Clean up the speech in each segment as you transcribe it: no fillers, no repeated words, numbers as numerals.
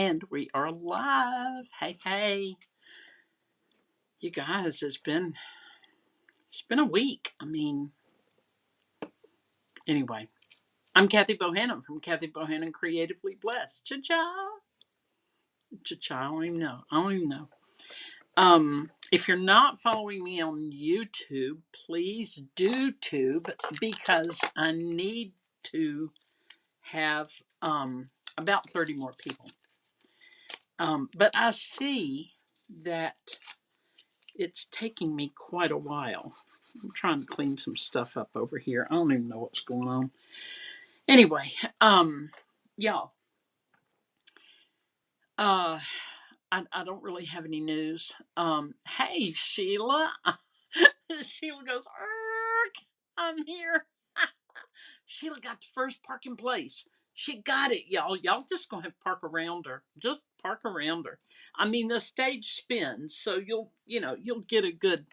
And we are live. Hey, hey. You guys, it's been a week. Anyway. I'm Kathy Bohannon from Kathy Bohannon Creatively Blessed. Cha-cha. Cha-cha. I don't even know. If you're not following me on YouTube, please do tube because I need to have about 30 more people. But I see that it's taking me quite a while. I'm trying to clean some stuff up over here. I don't even know what's going on. Anyway, y'all, uh, I don't really have any news. Hey, Sheila. Sheila goes, Erk, I'm here. Sheila got the first parking place. She got it, y'all. Y'all just gonna have to park around her. Just park around her. The stage spins, so you'll get a good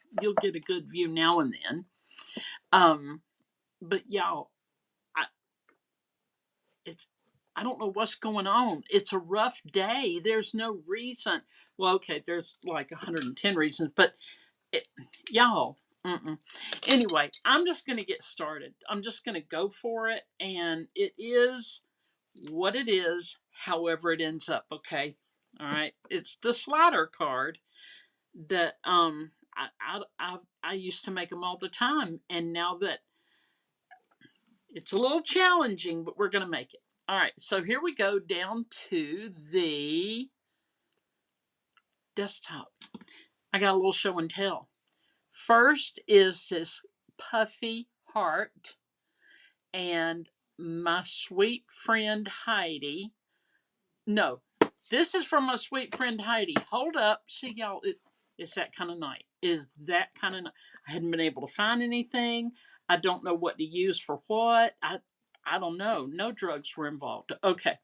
view now and then. But y'all, I it's I don't know what's going on. It's a rough day. There's no reason. Well, okay, there's like 110 reasons, but it, y'all. Mm-mm. Anyway, I'm just going to get started. I'm just going to go for it, and it is what it is, however it ends up. Okay, all right. It's the slider card that I used to make them all the time, and now that it's a little challenging, but we're going to make it. All right, so here we go down to the desktop. I got a little show and tell. First is this puffy heart, and my sweet friend Heidi. No, this is from my sweet friend Heidi. Hold up. See, y'all, it's that kind of night. Is that kind of night. I hadn't been able to find anything. I don't know what to use for what. I don't know. No drugs were involved. Okay.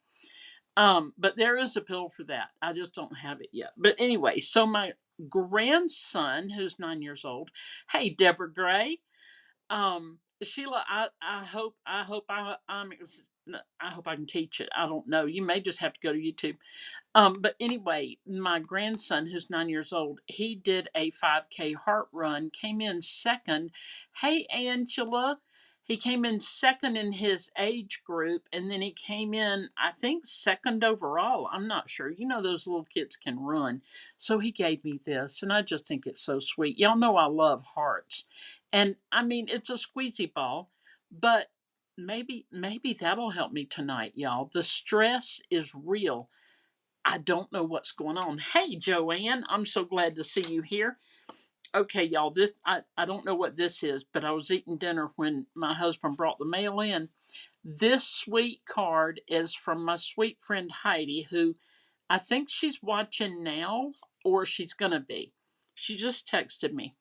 But there is a pill for that. I just don't have it yet. But anyway, so my grandson, who's 9 years old, hey Deborah Gray, Sheila, I hope I can teach it. I don't know. You may just have to go to YouTube. But anyway, my grandson, who's 9 years old, he did a 5K heart run, came in second. Hey, Angela. He came in second in his age group, and then he came in, I think, second overall. I'm not sure. You know, those little kids can run. So he gave me this, and I just think it's so sweet. Y'all know I love hearts. And it's a squeezy ball, but maybe that'll help me tonight, y'all. The stress is real. I don't know what's going on. Hey, Joanne, I'm so glad to see you here. Okay, y'all, I don't know what this is, but I was eating dinner when my husband brought the mail in. This sweet card is from my sweet friend Heidi, who I think she's watching now, or she's gonna be. She just texted me.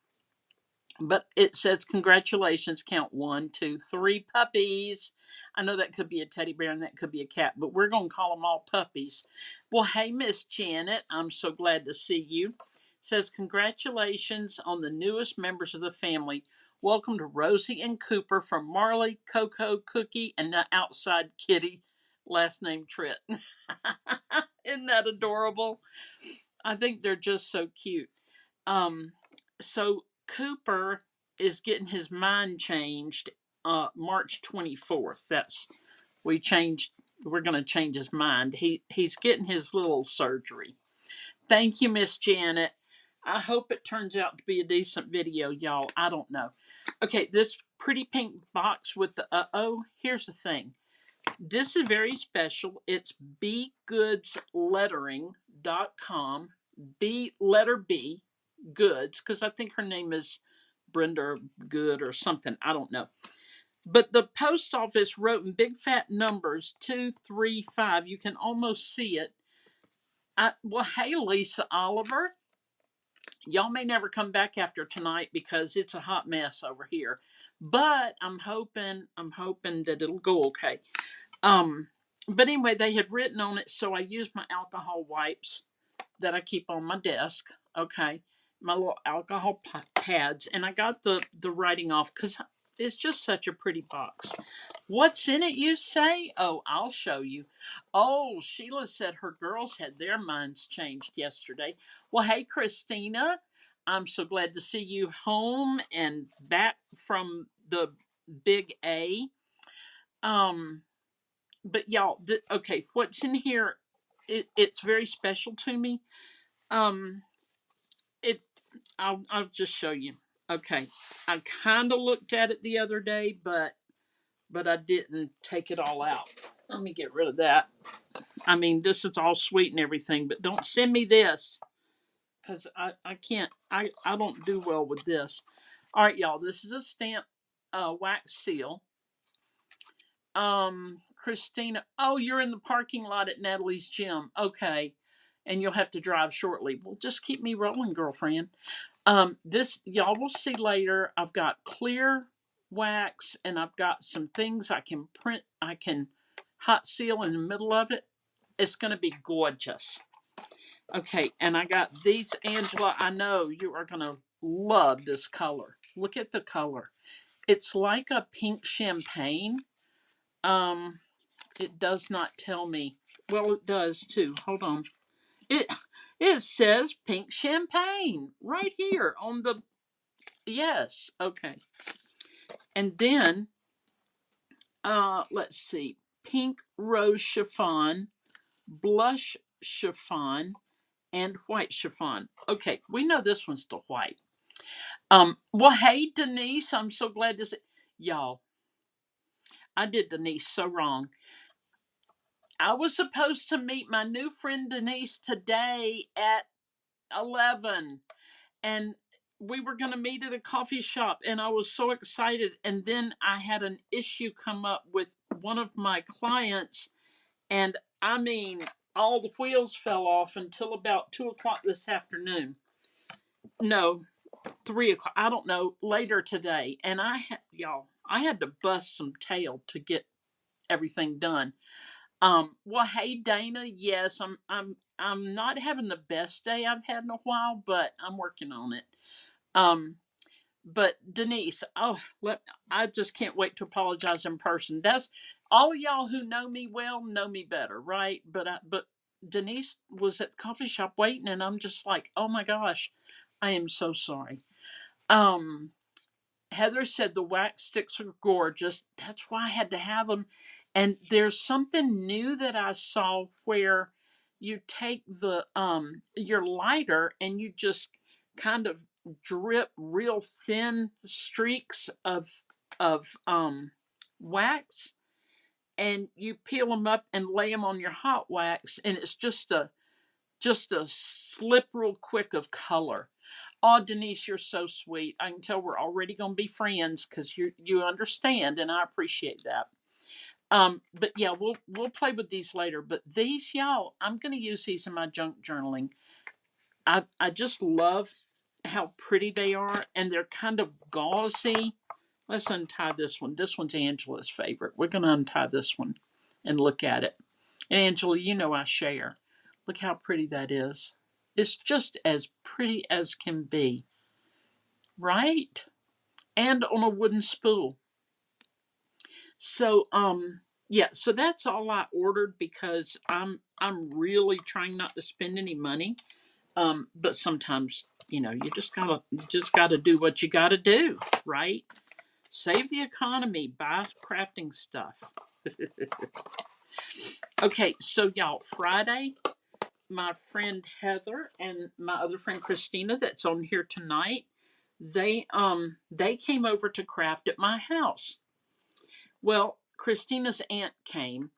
But it says, congratulations, count 1, 2, 3 puppies. I know that could be a teddy bear and that could be a cat, but we're going to call them all puppies. Well, hey, Miss Janet, I'm so glad to see you. It says, congratulations on the newest members of the family. Welcome to Rosie and Cooper from Marley, Coco, Cookie, and the outside kitty, last name Trit. Isn't that adorable? I think they're just so cute. So Cooper is getting his mind changed March 24th. We're going to change his mind. He's getting his little surgery. Thank you, Miss Janet. I hope it turns out to be a decent video, y'all. I don't know. Okay, this pretty pink box with the here's the thing. This is very special. It's begoodslettering.com. Letter B Goods, because I think her name is Brenda Good or something. I don't know. But the post office wrote in big fat numbers 235. You can almost see it. Well, hey, Lisa Oliver. Y'all may never come back after tonight because it's a hot mess over here. But I'm hoping that it'll go okay. But anyway, they had written on it, so I used my alcohol wipes that I keep on my desk. Okay, my little alcohol pads, and I got the writing off because It's just such a pretty box. What's in it, you say? Oh, I'll show you. Oh, Sheila said her girls had their minds changed yesterday. Well, hey, Christina, I'm so glad to see you home and back from the big A. Um, but y'all, okay, what's in here? It's very special to me. Um, it, I'll just show you. Okay, I kind of looked at it the other day, but I didn't take it all out. Let me get rid of that. I mean, this is all sweet and everything, but don't send me this because I can't. I don't do well with this. All right, y'all. This is a stamp wax seal. Christina. Oh, you're in the parking lot at Natalie's gym. Okay, and you'll have to drive shortly. Well, just keep me rolling, girlfriend. This y'all will see later. I've got clear wax and I've got some things I can print. I can hot seal in the middle of it. It's going to be gorgeous. Okay, and I got these, Angela. I know you are going to love this color. Look at the color. It's like a pink champagne. Um, it does not tell me. Well, it does too. Hold on. It it says pink champagne right here on the. Yes. Okay. And then let's see. Pink rose chiffon, blush chiffon, and white chiffon. Okay, we know this one's the white. Well, hey Denise, I'm so glad to see y'all. I did Denise so wrong. I was supposed to meet my new friend Denise today at 11, and we were going to meet at a coffee shop, and I was so excited. And then I had an issue come up with one of my clients, and I mean, all the wheels fell off until about 2 o'clock this afternoon. No, 3 o'clock. I don't know, later today. And y'all, I had to bust some tail to get everything done. Well, hey Dana, yes, I'm not having the best day I've had in a while, but I'm working on it. Um, but Denise, I just can't wait to apologize in person. That's all of y'all who know me well know me better, right? But Denise was at the coffee shop waiting, and I'm just like, oh my gosh, I am so sorry. Um, Heather said the wax sticks are gorgeous. That's why I had to have them. And there's something new that I saw where you take the your lighter and you just kind of drip real thin streaks of wax, and you peel them up and lay them on your hot wax, and it's just a slip real quick of color. Oh, Denise, you're so sweet. I can tell we're already going to be friends because you understand, and I appreciate that. But yeah, we'll play with these later. But these, y'all, I'm going to use these in my junk journaling. I just love how pretty they are, and they're kind of gauzy. Let's untie this one. This one's Angela's favorite. We're going to untie this one and look at it. And Angela, you know I share. Look how pretty that is. It's just as pretty as can be, right? And on a wooden spool. So yeah, so that's all I ordered because I'm really trying not to spend any money. But sometimes, you just gotta do what you gotta do, right? Save the economy, buy crafting stuff. Okay, so y'all, Friday, my friend Heather and my other friend Christina that's on here tonight, they came over to craft at my house. Well, Christina's aunt came.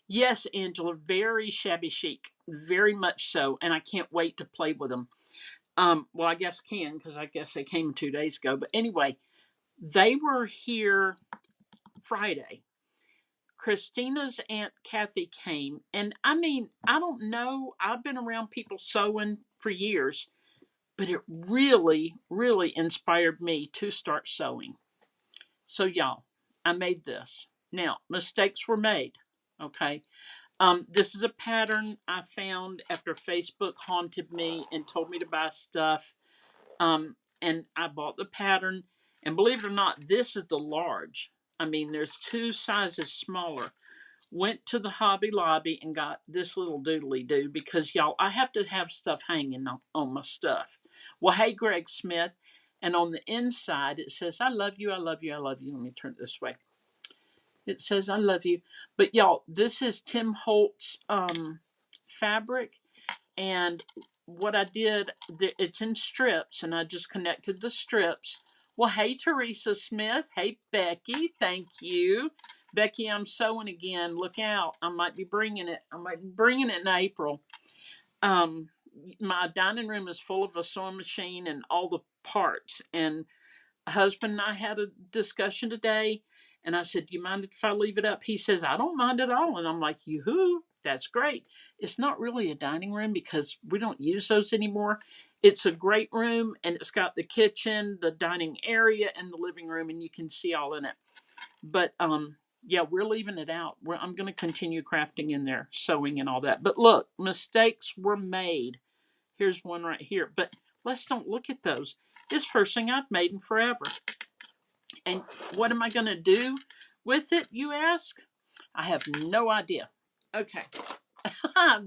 Yes, Angela, very shabby chic, very much so, and I can't wait to play with them. Well, I guess can because I guess they came 2 days ago. But anyway, they were here Friday. Christina's aunt Kathy came, and I mean, I don't know. I've been around people sewing for years, but it really, really inspired me to start sewing. So, y'all, I made this. Now, mistakes were made. Okay. This is a pattern I found after Facebook haunted me and told me to buy stuff. And I bought the pattern, And believe it or not, this is the large. I mean, there's two sizes smaller. Went to the Hobby Lobby and got this little doodly doo because y'all, I have to have stuff hanging on my stuff. Well, hey, Greg Smith. And on the inside, it says, I love you, I love you, I love you. Let me turn it this way. It says, I love you. But y'all, this is Tim Holtz fabric. And what I did, it's in strips, and I just connected the strips. Well, hey, Teresa Smith. Hey, Becky. Thank you. Becky, I'm sewing again. Look out. I might be bringing it. I might be bringing it in April. Um, my dining room is full of a sewing machine and all the parts. And husband and I had a discussion today, and I said, "You mind if I leave it up?" He says, "I don't mind at all." And I'm like, "Yoo-hoo, that's great." It's not really a dining room because we don't use those anymore. It's a great room, and it's got the kitchen, the dining area, and the living room, and you can see all in it. But yeah, we're leaving it out. I'm going to continue crafting in there, sewing and all that. But look, mistakes were made. Here's one right here. But let's don't look at those. This first thing I've made in forever. And what am I going to do with it, you ask? I have no idea. Okay.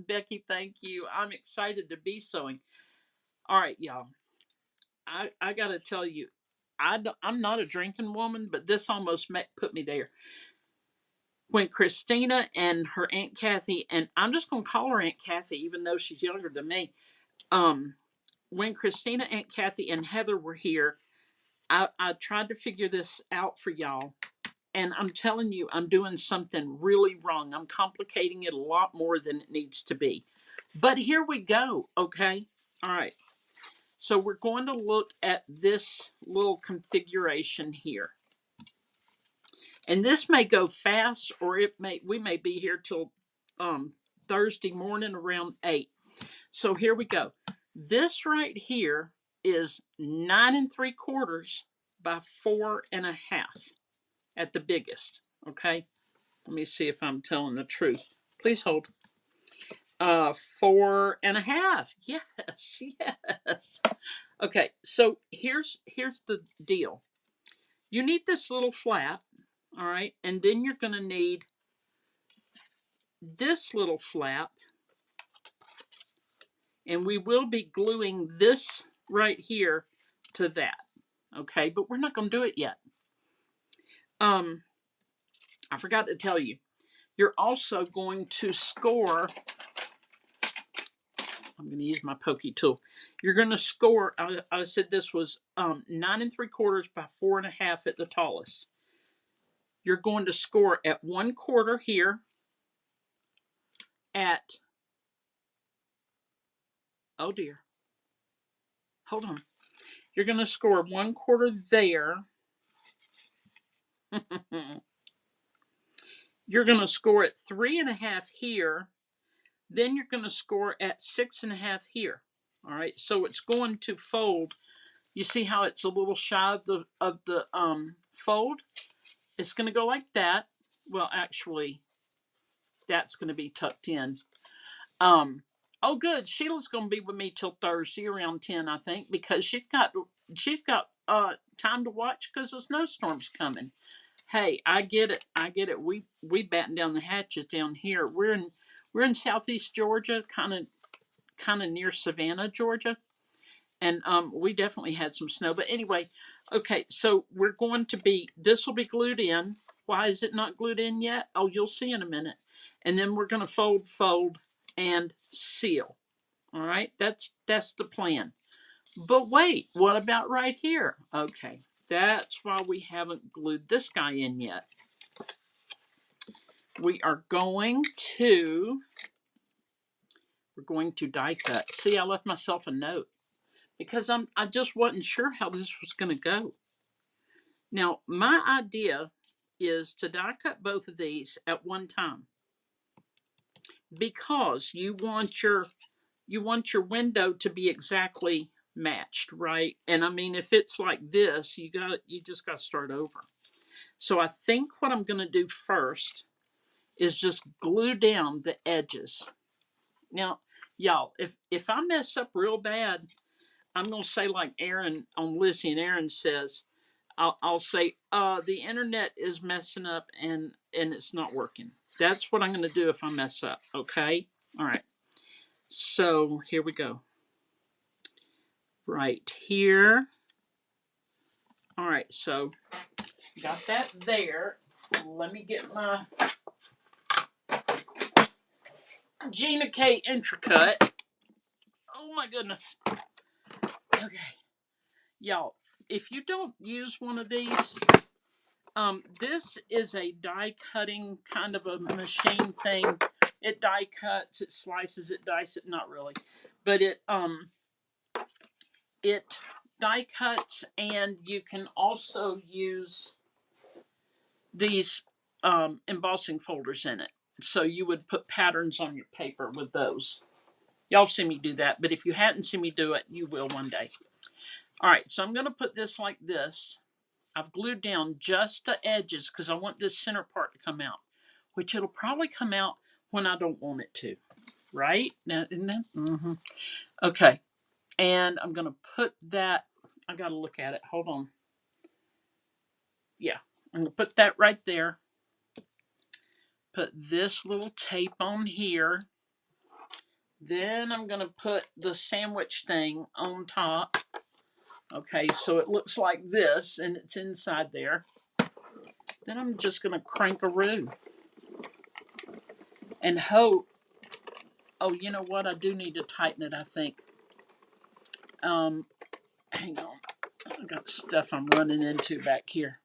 Becky, thank you. I'm excited to be sewing. All right, y'all. I got to tell you, I'm not a drinking woman, but this almost put me there. When Christina and her Aunt Kathy, and I'm just going to call her Aunt Kathy, even though she's younger than me. When Christina, Aunt Kathy, and Heather were here, I tried to figure this out for y'all. And I'm telling you, I'm doing something really wrong. I'm complicating it a lot more than it needs to be. But here we go, okay? All right. So we're going to look at this little configuration here. And this may go fast, or we may be here till Thursday morning around 8. So here we go. This right here is 9 3/4 by 4 1/2 at the biggest. Okay. Let me see if I'm telling the truth. Please hold. 4 1/2. Yes, yes. Okay, so here's the deal. You need this little flap, all right, and then you're going to need this little flap, and we will be gluing this right here to that. Okay, but we're not going to do it yet. I forgot to tell you. You're also going to score. I'm going to use my pokey tool. You're going to score. I said this was 9 3/4 by 4 1/2 at the tallest. You're going to score at 1/4 here. At, oh dear, hold on. You're going to score 1/4 there. You're going to score at 3 1/2 here. Then you're going to score at 6 1/2 here. All right, so it's going to fold. You see how it's a little shy of the fold? It's going to go like that. Well, actually, that's going to be tucked in. Oh, good. Sheila's going to be with me till Thursday around 10, I think, because she's got time to watch because the snowstorm's coming. Hey, I get it. I get it. We batten down the hatches down here. We're in southeast Georgia, kind of near Savannah, Georgia, and we definitely had some snow. But anyway, okay. So we're going to be. This will be glued in. Why is it not glued in yet? Oh, you'll see in a minute. And then we're going to fold, and seal. All right, that's the plan. But wait, what about right here? Okay, that's why we haven't glued this guy in yet. We are going to die cut. See, I left myself a note because I just wasn't sure how this was going to go. Now, my idea is to die cut both of these at one time because you want your window to be exactly matched, right? And I mean, if it's like this, you just got to start over. So I think what I'm going to do first is just glue down the edges. Now, y'all, if I mess up real bad, I'm going to say like Aaron on Lizzie and Aaron says, I'll say, the internet is messing up and it's not working. That's what I'm going to do if I mess up. Okay. All right. So here we go. Right here. All right. So got that there. Let me get my Gina K Intricut. Oh my goodness. Okay. Y'all, if you don't use one of these, this is a die cutting kind of a machine thing. It die cuts, it slices, it dices it, not really, but it die cuts, and you can also use these embossing folders in it. So you would put patterns on your paper with those. Y'all see me do that, but if you hadn't seen me do it, you will one day. All right, so I'm going to put this like this. I've glued down just the edges because I want this center part to come out, which it'll probably come out when I don't want it to. Right? Now, isn't that? Mm-hmm. Okay. And I'm going to put that, I got to look at it. Hold on. Yeah. I'm going to put that right there. Put this little tape on here. Then I'm going to put the sandwich thing on top. Okay, so it looks like this, and it's inside there. Then I'm just going to crank-a-roo and hope. Oh, you know what? I do need to tighten it, I think. Hang on. I got stuff I'm running into back here.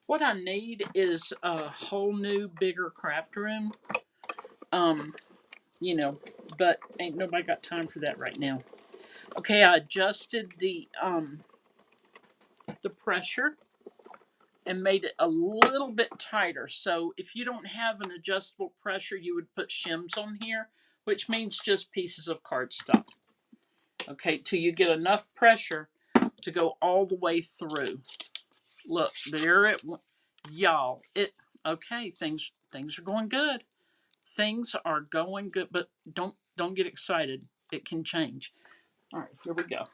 What I need is a whole new, bigger craft room. You know, but ain't nobody got time for that right now. Okay, I adjusted the pressure and made it a little bit tighter. So if you don't have an adjustable pressure, you would put shims on here, which means just pieces of cardstock. Okay, till you get enough pressure to go all the way through. Look, there it went. Y'all, okay, things are going good. Things are going good, but don't get excited. It can change. All right, here we go.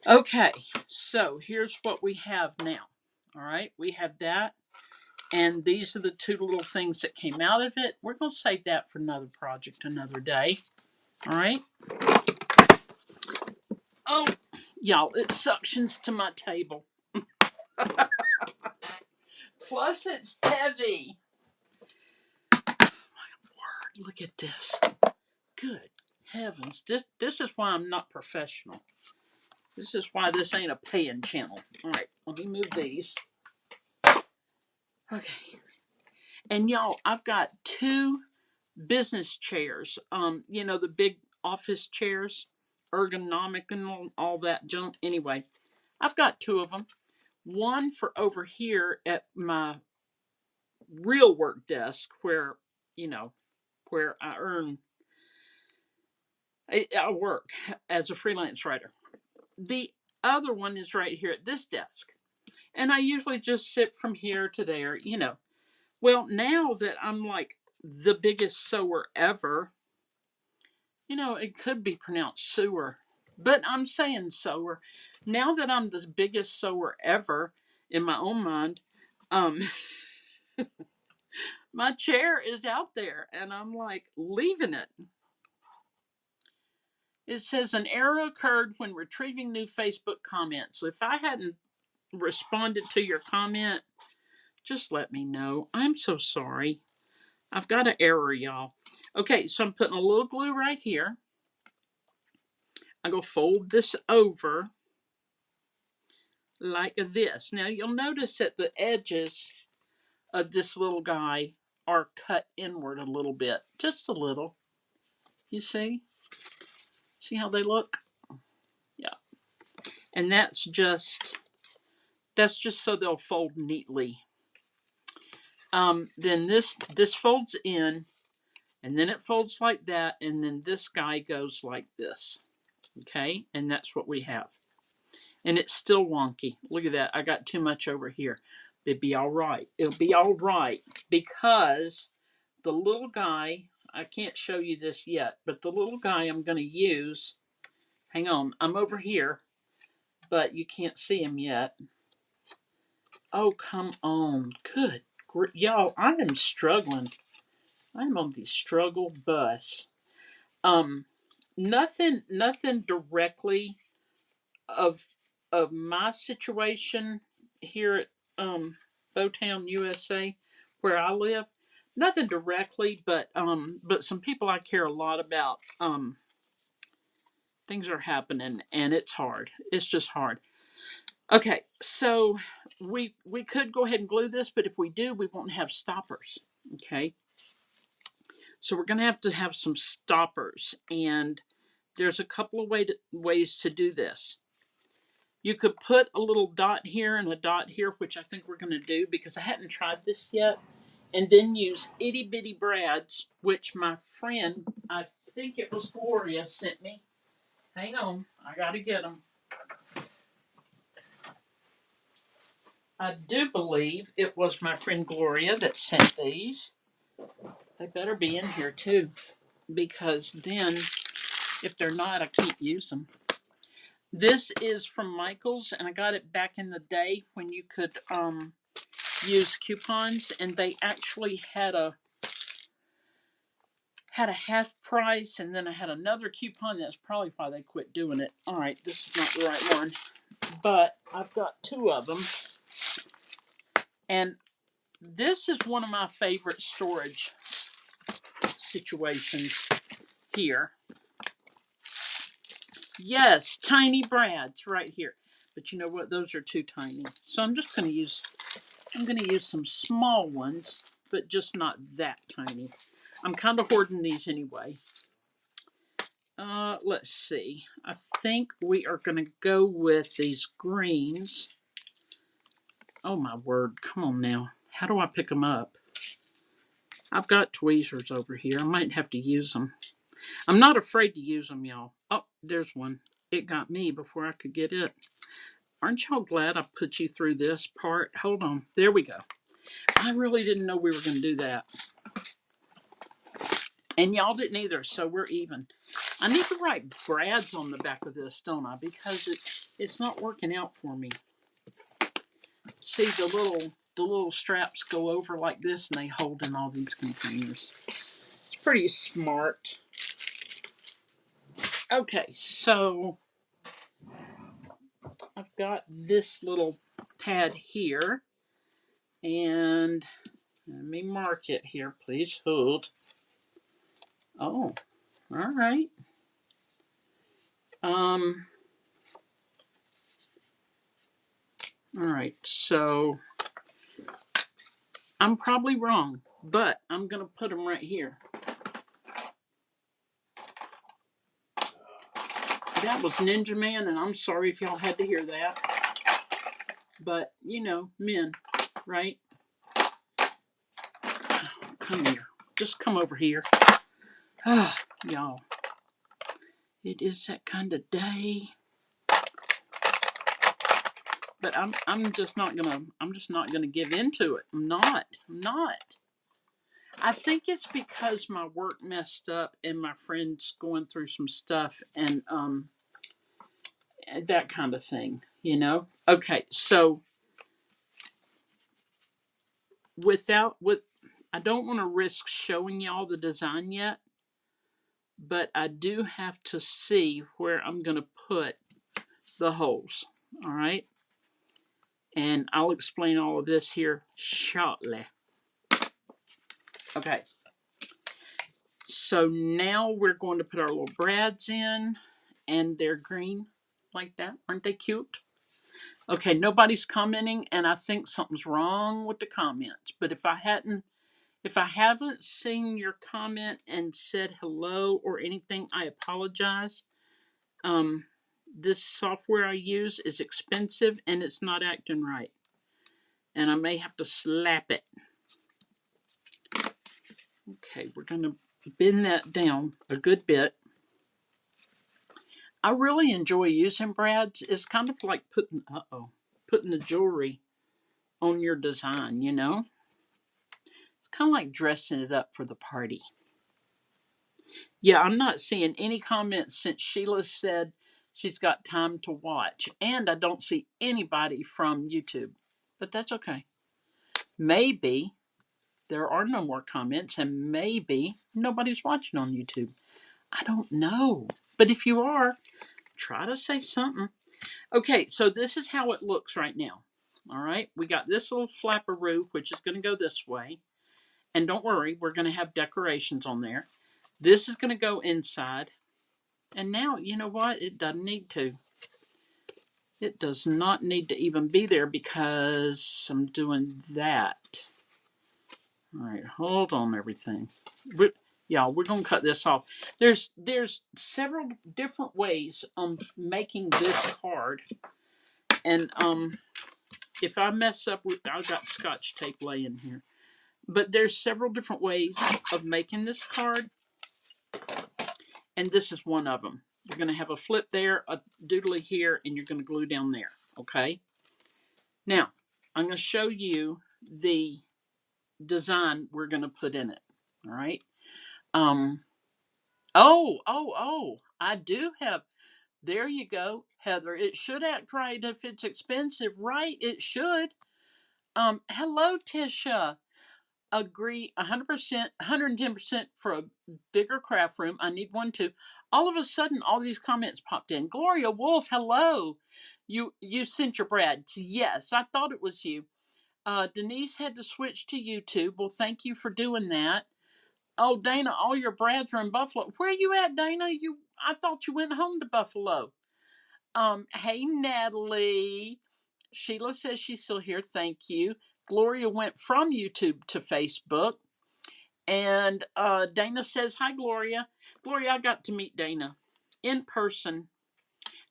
Okay, so here's what we have now. All right, we have that, and these are the two little things that came out of it. We're going to save that for another project, another day. All right. Oh, y'all, it suctions to my table. Plus, it's heavy. Look at this. Good heavens. This is why I'm not professional. This is why this ain't a paying channel. All right, let me move these. Okay. And y'all, I've got two business chairs. You know, the big office chairs, ergonomic and all that junk. Anyway, I've got two of them. One for over here at my real work desk where, you know, where I work as a freelance writer. The other one is right here at this desk. And I usually just sit from here to there, you know. Well, now that I'm like the biggest sewer ever, you know, it could be pronounced sewer, but I'm saying sewer. Now that I'm the biggest sewer ever in my own mind, um, my chair is out there and I'm like leaving it. It says an error occurred when retrieving new Facebook comments. So if I hadn't responded to your comment, just let me know. I'm so sorry. I've got an error, y'all. Okay, so I'm putting a little glue right here. I'm going to fold this over like this. Now, you'll notice that the edges of this little guy are cut inward a little bit. Just a little. You see? See how they look? Yeah. And that's just so they'll fold neatly. Then this folds in, and then it folds like that, and then this guy goes like this. Okay? And that's what we have. And it's still wonky. Look at that. I got too much over here. It'd be all right. It'll be all right because the little guy, I can't show you this yet, but the little guy I'm going to use, hang on, I'm over here. but you can't see them yet. Oh, come on. Good. Y'all, I am struggling. I'm on the struggle bus. Um, nothing directly of my situation here at Bowtown, USA, where I live. Nothing directly, but some people I care a lot about. Things are happening, and it's hard. It's just hard. Okay, so we could go ahead and glue this, but if we do, we won't have stoppers. Okay, so we're going to have some stoppers, and there's a couple of ways to do this. You could put a little dot here and a dot here, which I think we're going to do because I hadn't tried this yet, and then use itty bitty brads, which my friend, I think it was Gloria, sent me. Hang on, I got to get them. I do believe it was my friend Gloria that sent these. They better be in here too, because then if they're not, I can't use them. This is from Michaels, and I got it back in the day when you could use coupons, and they actually had a half price, and then I had another coupon. That's probably why they quit doing it. All right, this is not the right one, but I've got two of them, and this is one of my favorite storage situations here. Yes, tiny brads right here. But you know what? Those are too tiny. So I'm just going to use some small ones, but just not that tiny. I'm kind of hoarding these anyway. Let's see. I think we are going to go with these greens. Oh my word. Come on now. How do I pick them up? I've got tweezers over here. I might have to use them. I'm not afraid to use them, y'all. Oh, there's one. It got me before I could get it. Aren't y'all glad I put you through this part? Hold on. There we go. I really didn't know we were going to do that. And y'all didn't either, so we're even. I need to write brads on the back of this, don't I? Because it's not working out for me. See, the little straps go over like this, and they hold in all these containers. It's pretty smart. Okay, so I've got this little pad here, and let me mark it here. Please hold. Oh, all right. All right. So I'm probably wrong, but I'm gonna put them right here. That was Ninja Man, and I'm sorry if y'all had to hear that. But you know, men, right? Oh, come here. Just come over here. Ah, y'all. It is that kind of day. But I'm just not gonna give into it. I'm not. I think it's because my work messed up and my friend's going through some stuff and that kind of thing, you know? Okay, so I don't want to risk showing y'all the design yet, but I do have to see where I'm going to put the holes. All right? And I'll explain all of this here shortly. Okay. So now we're going to put our little brads in, and they're green like that. Aren't they cute? Okay, nobody's commenting, and I think something's wrong with the comments. But if I haven't seen your comment and said hello or anything, I apologize. This software I use is expensive and it's not acting right. And I may have to slap it. Okay, we're going to bend that down a good bit. I really enjoy using brads. It's kind of like putting the jewelry on your design, you know? It's kind of like dressing it up for the party. Yeah, I'm not seeing any comments since Sheila said she's got time to watch. And I don't see anybody from YouTube. But that's okay. Maybe there are no more comments, and maybe nobody's watching on YouTube. I don't know. But if you are, try to say something. Okay, so this is how it looks right now. All right, we got this little flapperoo, which is going to go this way. And don't worry, we're going to have decorations on there. This is going to go inside. And now, you know what? It doesn't need to. It does not need to even be there because I'm doing that. All right, hold on, everything. Y'all, we're going to cut this off. There's several different ways of making this card. And if I mess up, I've got scotch tape laying here. But there's several different ways of making this card. And this is one of them. You're going to have a flip there, a doodly here, and you're going to glue down there. Okay? Now, I'm going to show you the design we're going to put in it. All right? I do have, there you go, Heather. It should act right if it's expensive, right? It should. Hello, Tisha. Agree 100%, 110% for a bigger craft room. I need one too. All of a sudden, all these comments popped in. Gloria Wolf, hello. You sent your Brad. Yes, I thought it was you. Denise had to switch to YouTube. Well, thank you for doing that. Oh, Dana, all your Brads are in Buffalo. Where you at, Dana? I thought you went home to Buffalo. Hey, Natalie. Sheila says she's still here. Thank you. Gloria went from YouTube to Facebook. And Dana says, hi, Gloria. Gloria, I got to meet Dana in person.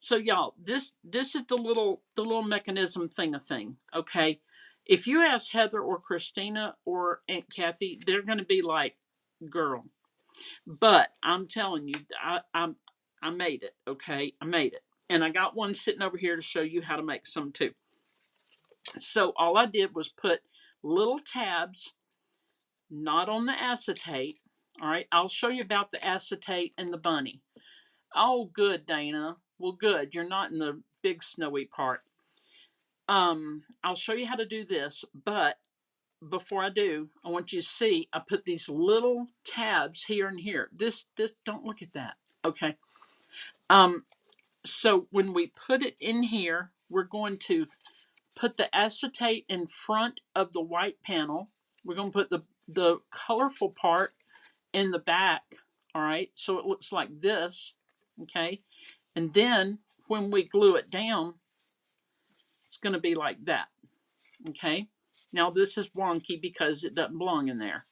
So, y'all, this is the little mechanism thing. Okay. If you ask Heather or Christina or Aunt Kathy, they're going to be like, girl. But I'm telling you, I made it. Okay. I made it. And I got one sitting over here to show you how to make some too. So all I did was put little tabs, not on the acetate. All right, I'll show you about the acetate and the bunny. Oh, good, Dana. Well, good. You're not in the big snowy part. I'll show you how to do this, but before I do, I want you to see I put these little tabs here and here. This don't look at that. Okay. So when we put it in here, we're going to put the acetate in front of the white panel. We're going to put the colorful part in the back. All right, so it looks like this. Okay, and then when we glue it down, it's going to be like that. Okay, now this is wonky because it doesn't belong in there.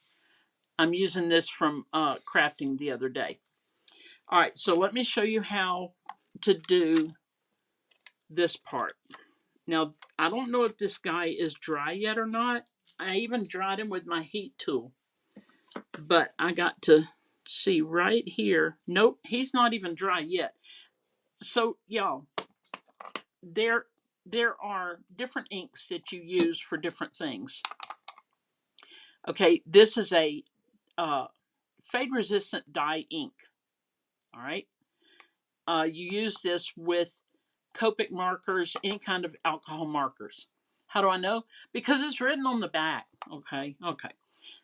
I'm using this from crafting the other day. All right, so let me show you how to do this part. Now, I don't know if this guy is dry yet or not. I even dried him with my heat tool. But I got to see right here. Nope, he's not even dry yet. So, y'all, there are different inks that you use for different things. Okay, this is a fade-resistant dye ink. All right. You use this with Copic markers, any kind of alcohol markers. How do I know? Because it's written on the back. Okay.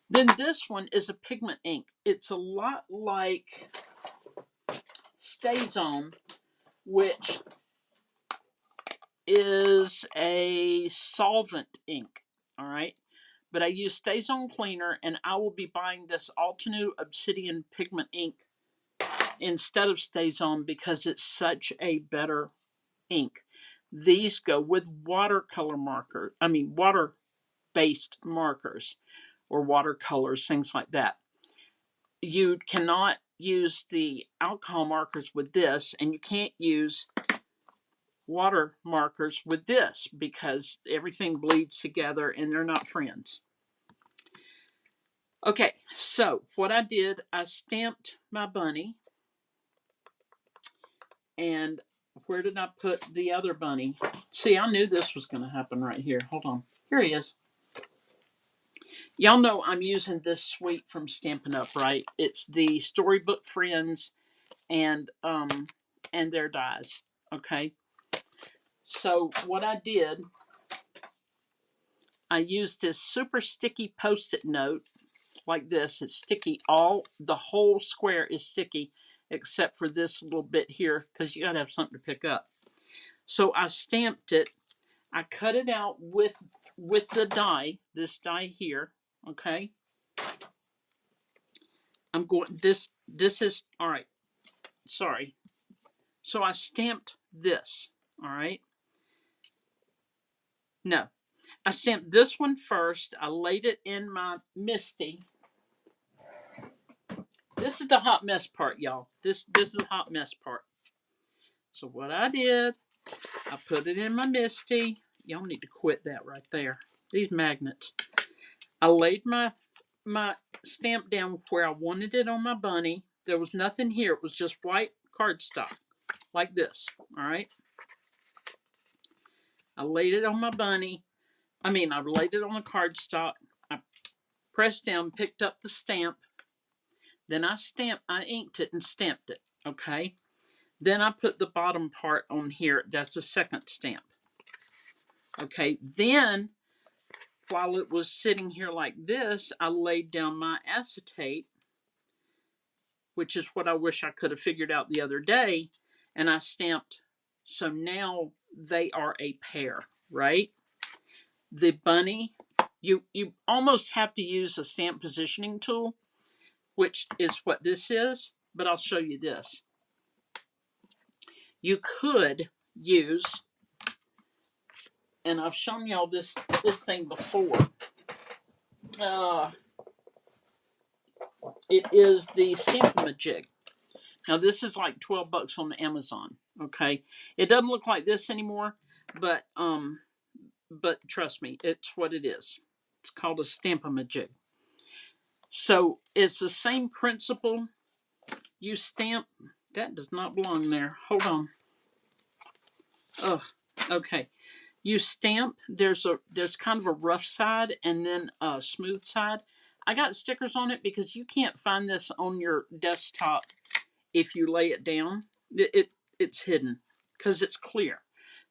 Then this one is a pigment ink. It's a lot like StazOn, which is a solvent ink. All right. But I use StazOn Cleaner, and I will be buying this Altenew Obsidian pigment ink instead of StazOn because it's such a better ink. These go with watercolor marker. I mean, water-based markers or watercolors, things like that. You cannot use the alcohol markers with this, and you can't use water markers with this because everything bleeds together and they're not friends. Okay, so what I did, I stamped my bunny. And where did I put the other bunny? See, I knew this was going to happen right here. Hold on. Here he is. Y'all know I'm using this suite from Stampin' Up, right? It's the Storybook Friends and their dies. Okay. So what I did, I used this super sticky Post-it note like this. It's sticky. The whole square is sticky except for this little bit here because you got to have something to pick up. So I stamped it. I cut it out with the die, this die here. Okay. I'm going, this is, all right. Sorry. So I stamped this. All right. No, I stamped this one first. I laid it in my MISTI. This is the hot mess part, y'all. This is the hot mess part. So what I did, I put it in my MISTI. Y'all need to quit that right there. These magnets. I laid my stamp down where I wanted it on my bunny. There was nothing here. It was just white cardstock, like this. All right. I laid it on my bunny. I laid it on the cardstock. I pressed down, picked up the stamp. Then I inked it and stamped it. Okay. Then I put the bottom part on here. That's the second stamp. Okay. Then, while it was sitting here like this, I laid down my acetate, which is what I wish I could have figured out the other day, and I stamped. So now they are a pair, right? The bunny, you almost have to use a stamp positioning tool, which is what this is, but I'll show you this. You could use, and I've shown y'all this thing before. It is the Stamp-A-Majig. Now this is like $12 on Amazon. Okay, it doesn't look like this anymore, but trust me, it's what it is. It's called a Stamp-A-Majig. So it's the same principle. You stamp. That does not belong there. Hold on. Oh, okay. You stamp. There's kind of a rough side and then a smooth side. I got stickers on it because you can't find this on your desktop if you lay it down. It's hidden because it's clear.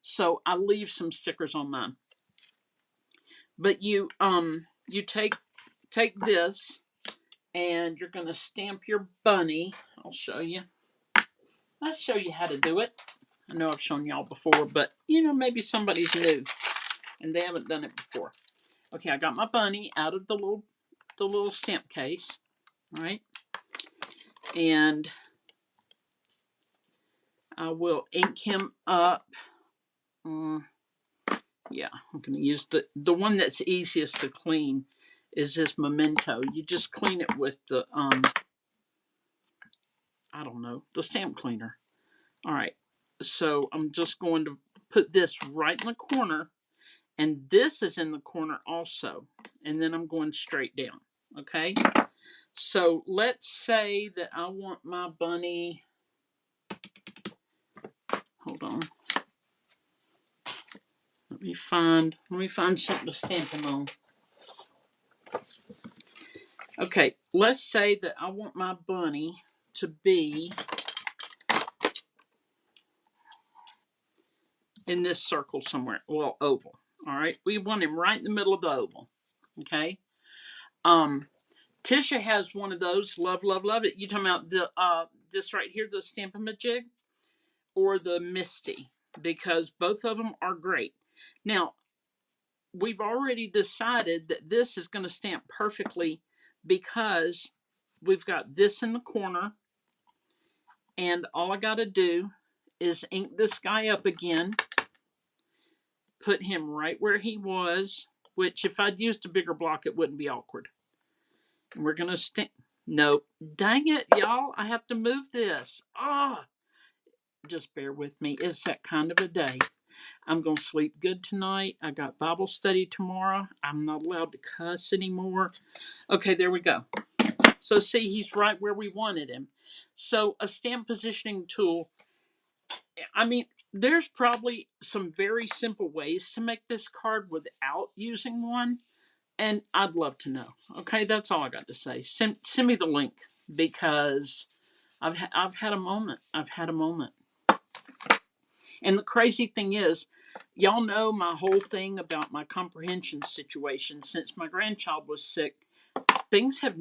So I leave some stickers on mine. But you take this and you're going to stamp your bunny. I'll show you. I'll show you how to do it. I know I've shown y'all before, but maybe somebody's new and they haven't done it before. Okay, I got my bunny out of the little stamp case, right? And I will ink him up. Yeah, I'm going to use the one that's easiest to clean is this Memento. You just clean it with the I don't know, the stamp cleaner. All right, so I'm just going to put this right in the corner, and this is in the corner also, and then I'm going straight down. Okay, so let's say that I want my bunny. Hold on. Let me find something to stamp him on. Okay, let's say that I want my bunny to be in this circle somewhere. Well, oval. All right, we want him right in the middle of the oval. Okay. Tisha has one of those. Love, love, love it. You talking about the this right here, the Stamp-A-Majig, or the MISTI, because both of them are great. Now, we've already decided that this is going to stamp perfectly because we've got this in the corner, and all I got to do is ink this guy up again, put him right where he was, which if I'd used a bigger block, it wouldn't be awkward. And we're going to stamp. Nope. Dang it, y'all. I have to move this. Just bear with me. It's that kind of a day. I'm going to sleep good tonight. I got Bible study tomorrow. I'm not allowed to cuss anymore. Okay, there we go. So see, he's right where we wanted him. So a stamp positioning tool, there's probably some very simple ways to make this card without using one. And I'd love to know. Okay, that's all I got to say. Send me the link because I've had a moment. And the crazy thing is, y'all know my whole thing about my comprehension situation. Since my grandchild was sick, things have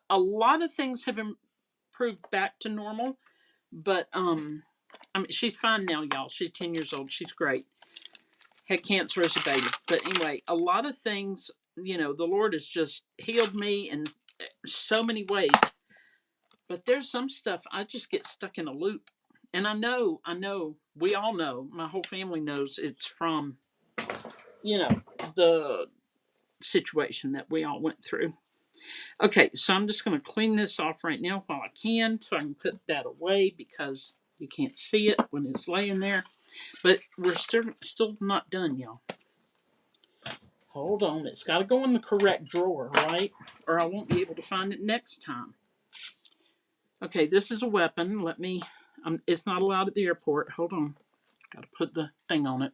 a lot of things have improved back to normal. But I mean, she's fine now, y'all. She's 10 years old. She's great. Had cancer as a baby. But anyway, a lot of things, you know, the Lord has just healed me in so many ways. But there's some stuff I just get stuck in a loop. And I know, we all know, my whole family knows it's from, you know, the situation that we all went through. Okay, so I'm just going to clean this off right now while I can, so I can put that away because you can't see it when it's laying there. But we're still not done, y'all. Hold on, it's got to go in the correct drawer, right? Or I won't be able to find it next time. Okay, this is a weapon. Let me. It's not allowed at the airport. Hold on. Got to put the thing on it.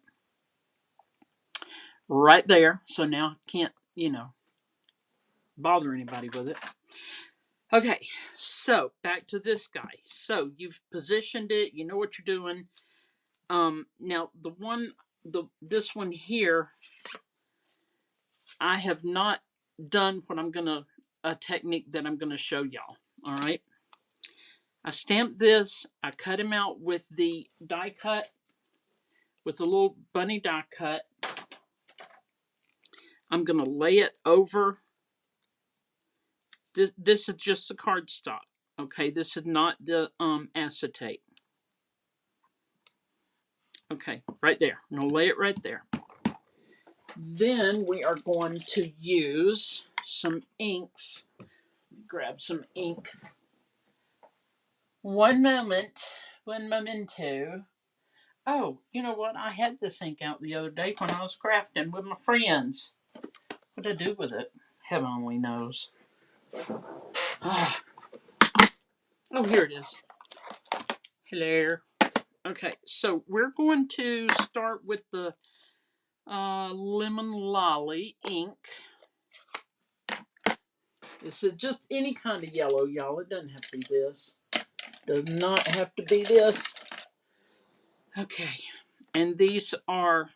Right there. So now I can't, you know, bother anybody with it. Okay, so back to this guy. So you've positioned it. You know what you're doing. Now this one here, I have not done what a technique that I'm gonna show y'all. All right. I stamped this. I cut him out with the die cut, with a little bunny die cut. I'm gonna lay it over. This is just the cardstock. Okay, this is not the acetate. Okay, right there. I'm gonna lay it right there. Then we are going to use some inks. Grab some ink. One momento. Oh, you know what? I had this ink out the other day when I was crafting with my friends. What did I do with it? Heaven only knows. Oh, here it is. Hello. Okay, so we're going to start with the Lemon Lolly ink. This is just any kind of yellow, y'all. It doesn't have to be this. Does not have to be this. Okay, and these are,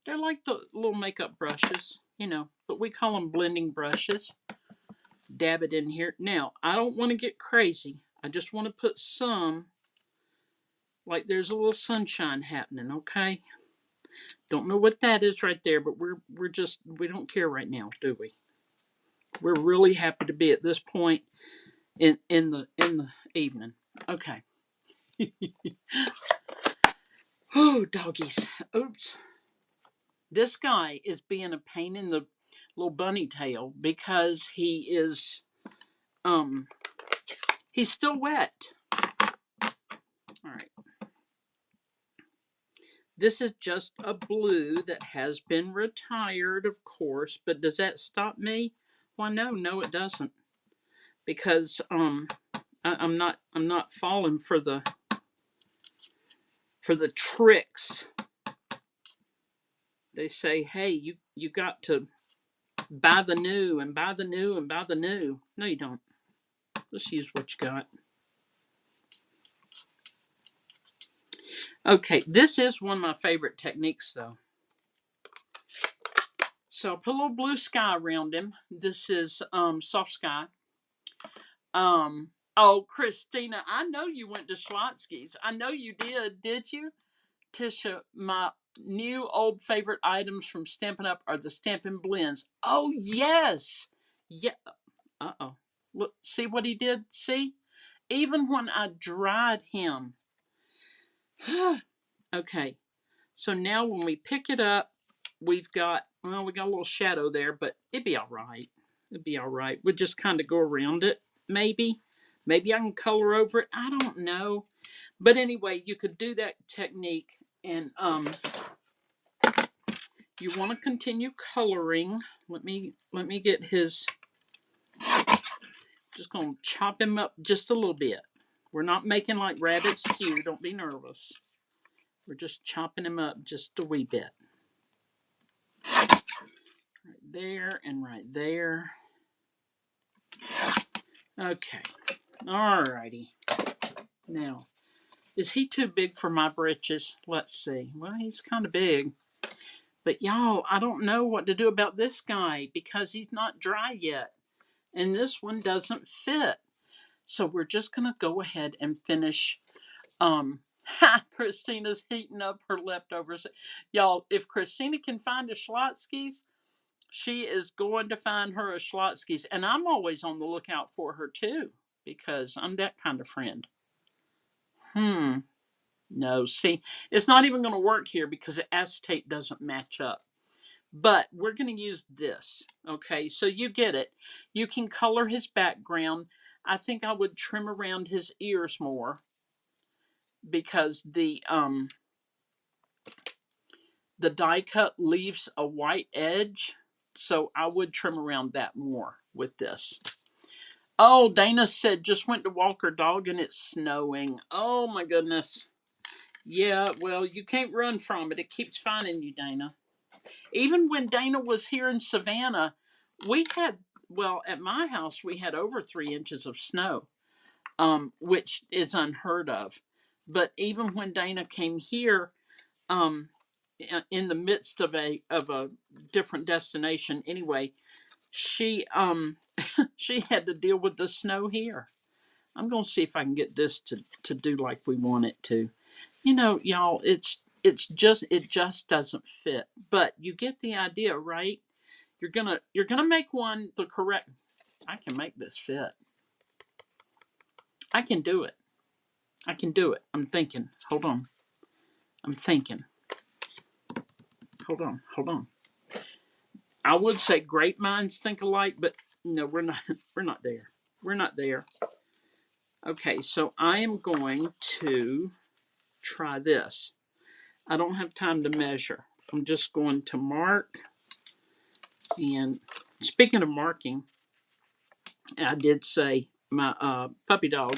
they're like the little makeup brushes, you know, but we call them blending brushes. Dab it in here. Now, I don't want to get crazy. I just want to put some, like there's a little sunshine happening, okay? Don't know what that is right there, but we don't care right now, do we? We're really happy to be at this point in the evening. Okay. Oh, doggies. Oops. This guy is being a pain in the little bunny tail because he's still wet. All right. This is just a blue that has been retired, of course, but does that stop me? Why, no, it doesn't. Because I'm not falling for the tricks. They say, hey, you got to buy the new and buy the new and buy the new. No, you don't. Just use what you got. Okay, this is one of my favorite techniques, though. So I put a little blue sky around him. This is soft sky. Oh, Christina, I know you went to Schlotsky's. I know you did you? Tisha, my new old favorite items from Stampin' Up! Are the Stampin' Blends. Oh, yes. Yeah. Uh-oh. Look, see what he did? See? Even when I dried him. Okay. So now when we pick it up, we got a little shadow there, but it'd be all right. It'd be all right. We'll just kind of go around it, maybe. Maybe I can color over it. I don't know. But anyway, you could do that technique, and you want to continue coloring. Let me get his. Just gonna chop him up just a little bit. We're not making like rabbit stew. Don't be nervous. We're just chopping him up just a wee bit. Right there and right there. Okay. Alrighty. Now, Is he too big for my britches? Let's see. Well, he's kind of big. But y'all, I don't know what to do about this guy because he's not dry yet. And this one doesn't fit. So we're just going to go ahead and finish. Christina's heating up her leftovers. Y'all, if Christina can find a Schlotzsky's, she is going to find her a Schlotzsky's. And I'm always on the lookout for her too because I'm that kind of friend. No, see, it's not even going to work here because the acetate doesn't match up. But we're going to use this. Okay, so you get it. You can color his background. I think I would trim around his ears more because the die cut leaves a white edge. So I would trim around that more with this. Oh, Dana said just went to walk her dog and it's snowing. Oh my goodness. Yeah, well, you can't run from it. It keeps finding you, Dana. Even when Dana was here in Savannah, we had, well, at my house, we had over 3 inches of snow, which is unheard of. But even when Dana came here, in the midst of a different destination, anyway, she she had to deal with the snow here. I'm gonna see if I can get this to do like we want it to. You know, y'all, it just doesn't fit. But you get the idea, right? You're gonna make one the correct. I can make this fit. I can do it. I can do it. I'm thinking. Hold on. I'm thinking. Hold on. Hold on. I would say great minds think alike, but no, we're not. We're not there. We're not there. Okay, so I am going to try this. I don't have time to measure. I'm just going to mark. And speaking of marking, I did say my puppy dog,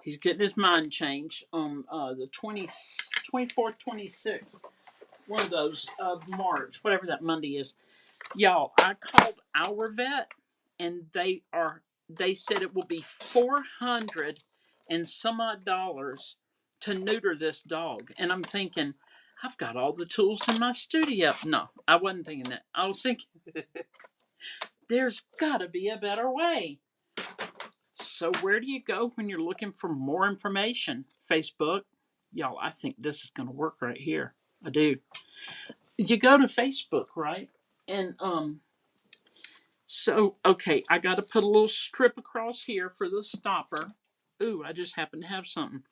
he's getting his mind changed on the 24th, 26th, one of those of March, whatever that Monday is. Y'all, I called our vet, and they said it will be 400 and some odd dollars to neuter this dog. And I'm thinking, I've got all the tools in my studio. No, I wasn't thinking that. I was thinking, there's got to be a better way. So where do you go when you're looking for more information? Facebook. Y'all, I think this is going to work right here. I do. You go to Facebook, right? And so okay, I got to put a little strip across here for the stopper. Ooh, I just happened to have something.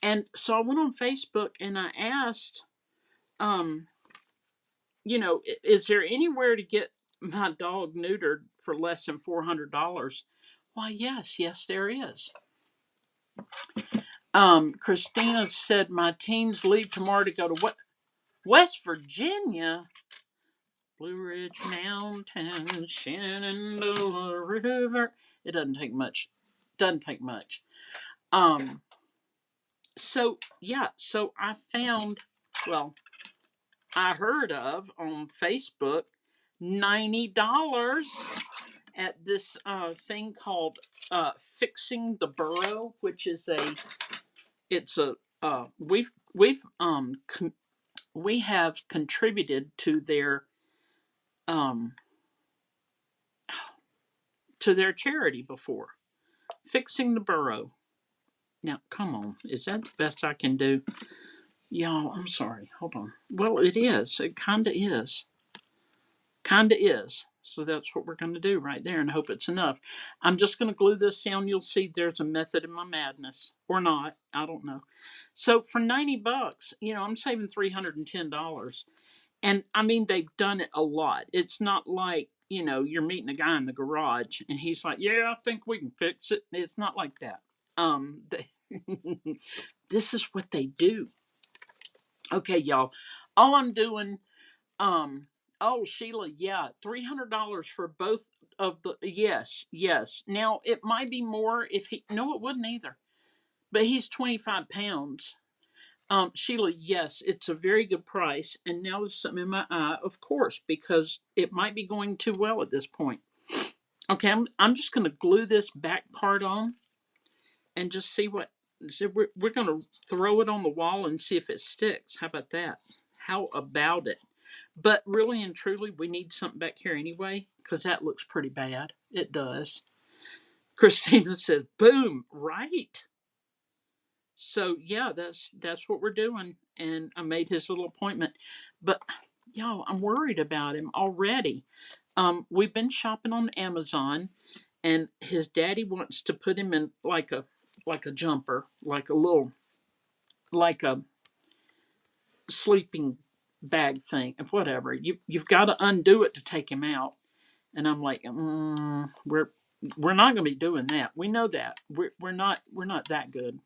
And so I went on Facebook and I asked, you know, is there anywhere to get my dog neutered for less than $400? Why, yes, there is. Christina said my teens leave tomorrow to go to what? West Virginia. Blue Ridge Mountain, Shenandoah River. It doesn't take much. Doesn't take much. So yeah, so I found, well, I heard of on Facebook $90 at this thing called Fixing the Burrow, which is we have contributed to their charity before. Fixing the Burrow. Now, come on, is that the best I can do? Y'all, I'm sorry. Hold on. Well, it is. It kind of is. Kind of is. So that's what we're going to do right there and hope it's enough. I'm just going to glue this down. You'll see there's a method in my madness. Or not. I don't know. So for $90, you know, I'm saving $310. And I mean, they've done it a lot. It's not like, you know, you're meeting a guy in the garage and he's like, yeah, I think we can fix it. It's not like that. This is what they do. Okay, y'all. All I'm doing, oh, Sheila, yeah, $300 for both of the, yes. Now, it might be more if he, no, it wouldn't either. But he's 25 pounds. Sheila, yes, it's a very good price. And now there's something in my eye, of course, because it might be going too well at this point. Okay, I'm just going to glue this back part on and just see what So we're going to throw it on the wall and see if it sticks. How about that? How about it? But really and truly, we need something back here anyway, because that looks pretty bad. It does. Christina says, "Boom!" Right. So yeah, that's what we're doing. And I made his little appointment, but y'all, I'm worried about him already. We've been shopping on Amazon, and his daddy wants to put him in like a jumper, like a little like a sleeping bag thing, whatever. You've got to undo it to take him out. And I'm like, we're not going to be doing that. We know that we're not that good.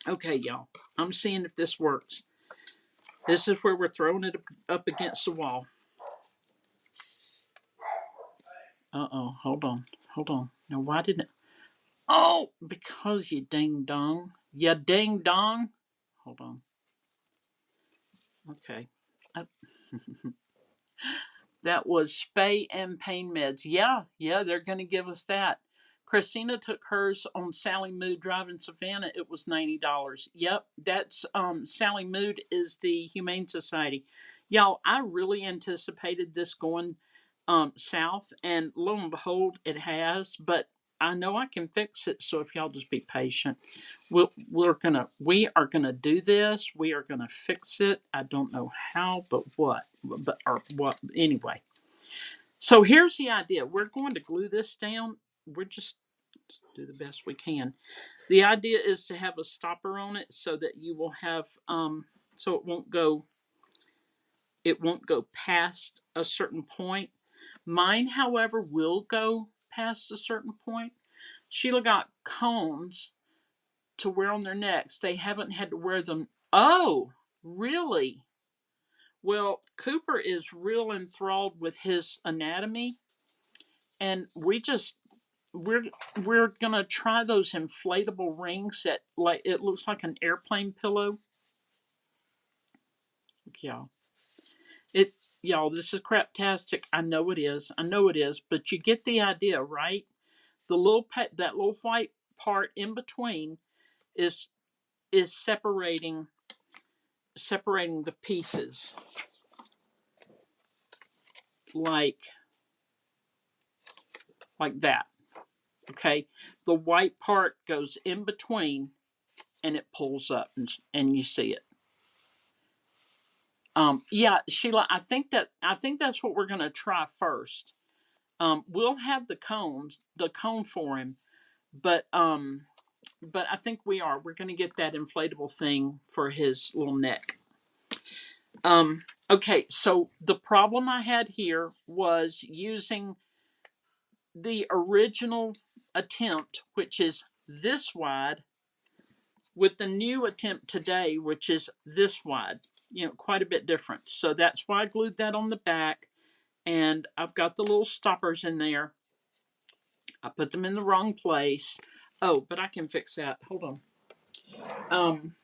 Okay, y'all. I'm seeing if this works. This is where we're throwing it up against the wall. Hold on, hold on. Now why didn't it? Oh, because you ding dong. You ding dong. Hold on. Okay. I, that was spay and pain meds. Yeah, yeah, they're going to give us that. Christina took hers on Sally Mood Drive in Savannah. It was $90. Yep, that's Sally Mood is the Humane Society. Y'all, I really anticipated this going south, and lo and behold, it has. But I know I can fix it. So if y'all just be patient, we are gonna do this. We are gonna fix it. I don't know how, but what, but or what anyway. So here's the idea. We're going to glue this down. We're just do the best we can. The idea is to have a stopper on it so that you will have so it won't go past a certain point. Mine, however, will go past a certain point. Sheila got cones to wear on their necks. They haven't had to wear them. Oh, really? Well, Cooper is real enthralled with his anatomy, and we're we're gonna try those inflatable rings that like it looks like an airplane pillow. Y'all, it y'all, this is craptastic. I know it is. I know it is. But you get the idea, right? That little white part in between is separating the pieces like that. Okay, the white part goes in between and it pulls up and you see it. Yeah, Sheila, I think that's what we're gonna try first. We'll have the cone for him, but I think we're gonna get that inflatable thing for his little neck. Okay, so the problem I had here was using the original attempt, which is this wide, with the new attempt today, which is this wide. You know, quite a bit different. So that's why I glued that on the back. And I've got the little stoppers in there. I put them in the wrong place. Oh, but I can fix that. Hold on. Um,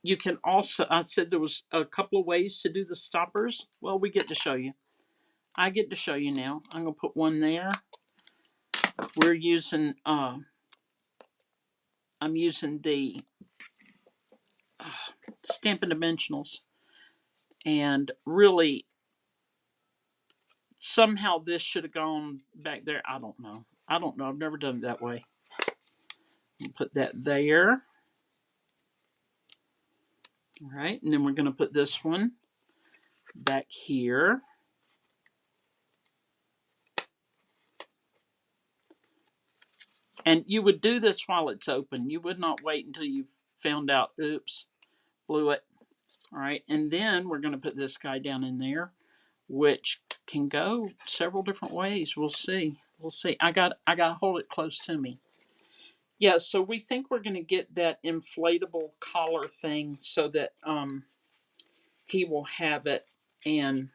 you can also, I said there was a couple of ways to do the stoppers. Well, we get to show you. I get to show you now. I'm going to put one there. We're using, I'm using the Stampin' Dimensionals. And really, somehow this should have gone back there. I don't know. I don't know. I've never done it that way. Put that there. All right. And then we're going to put this one back here. And you would do this while it's open. You would not wait until you found out, oops, blew it. All right. And then we're going to put this guy down in there, which can go several different ways. We'll see. We'll see. I got to hold it close to me. Yeah, so we think we're going to get that inflatable collar thing so that he will have it, and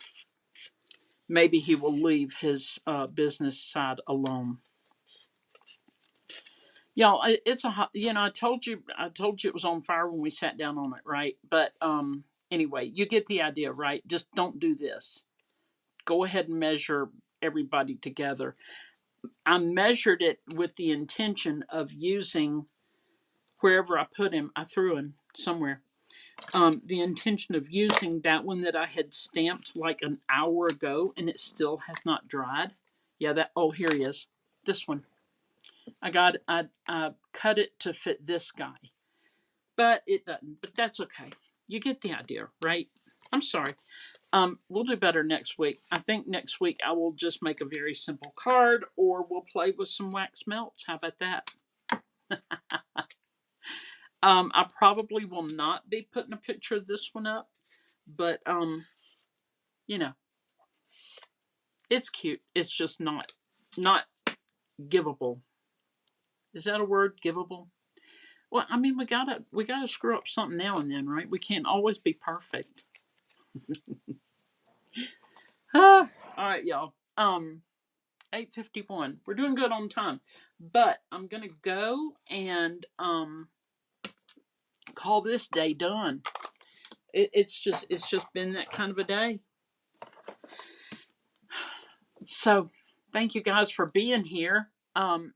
maybe he will leave his business side alone. Y'all, it's I told you it was on fire when we sat down on it, right? But anyway, you get the idea, right? Just don't do this. Go ahead and measure everybody together. I measured it with the intention of using wherever I put him, I threw him somewhere. The intention of using that one that I had stamped like an hour ago and it still has not dried. Yeah, that, oh, here he is. This one. I cut it to fit this guy, but it doesn't. But that's okay. You get the idea, right? I'm sorry. We'll do better next week. I think next week I will just make a very simple card, or we'll play with some wax melts. How about that? I probably will not be putting a picture of this one up, but you know, it's cute. It's just not givable. Is that a word? Givable? Well, I mean, we gotta screw up something now and then, right? We can't always be perfect. All right, y'all. 8:51. We're doing good on time, but I'm gonna go and call this day done. It's just been that kind of a day. So, thank you guys for being here.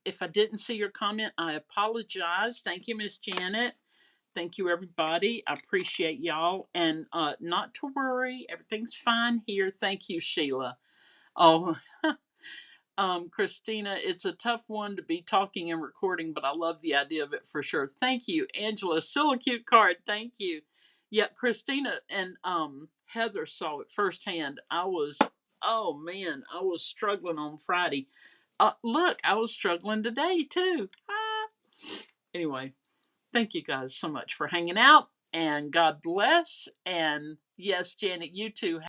If I didn't see your comment, I apologize. Thank you, Miss Janet. Thank you, everybody. I appreciate y'all. And not to worry, everything's fine here. Thank you, Sheila. Oh, Christina, it's a tough one to be talking and recording, but I love the idea of it for sure. Thank you, Angela. Still a cute card. Thank you. Yeah, Christina and Heather saw it firsthand. Oh man, I was struggling on Friday. Look, I was struggling today too. Anyway, thank you guys so much for hanging out, and God bless. And yes, Janet, you too.